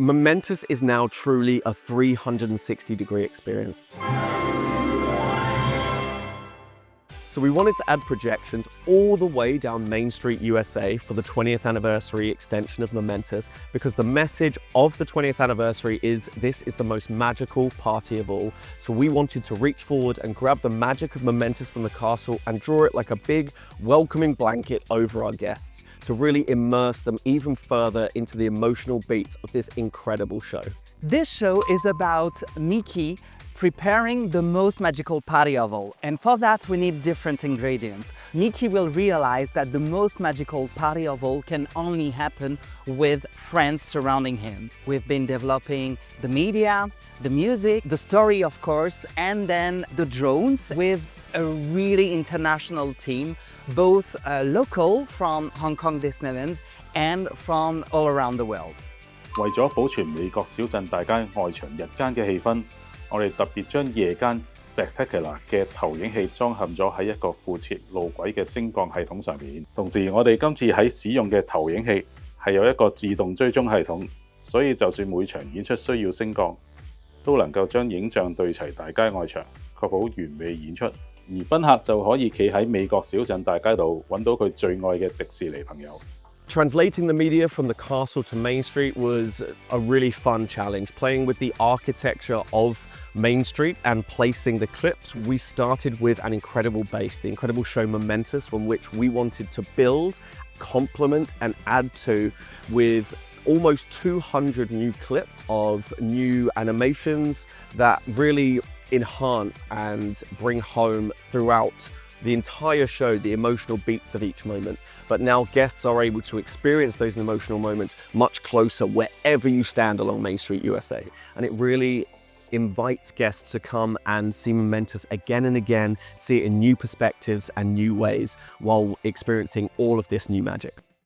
Momentous is now truly a 360-degree experience. So we wanted to add projections all the way down Main Street, USA for the 20th anniversary extension of Momentous, because the message of the 20th anniversary is this is the most magical party of all. So we wanted to reach forward and grab the magic of Momentous from the castle and draw it like a big welcoming blanket over our guests to really immerse them even further into the emotional beats of this incredible show. This show is about Mickey preparing the most magical party of all. And for that, we need different ingredients. Mickey will realize that the most magical party of all can only happen with friends surrounding him. We've been developing the media, the music, the story, of course, and then the drones with a really international team, both local from Hong Kong Disneyland and from all around the world. 為咗保存美國小鎮大街外牆日間嘅氣氛，我哋特別將夜間 spectacular 嘅投影器裝嵌咗喺一個附設路軌嘅升降系統上面。同時，我哋今次喺使用嘅投影器係有一個自動追蹤系統，所以就算每場演出需要升降，都能夠將影像對齊大街外牆，確保完美演出。而賓客就可以企喺美國小鎮大街度揾到佢最愛嘅迪士尼朋友。 Translating the media from the castle to Main Street was a really fun challenge. Playing with the architecture of Main Street and placing the clips, we started with an incredible base, the incredible show Momentous, from which we wanted to build, complement and add to with almost 200 new clips of new animations that really enhance and bring home throughout the entire show, the emotional beats of each moment. But now guests are able to experience those emotional moments much closer wherever you stand along Main Street, USA. And it really invites guests to come and see Momentous again and again, see it in new perspectives and new ways while experiencing all of this new magic.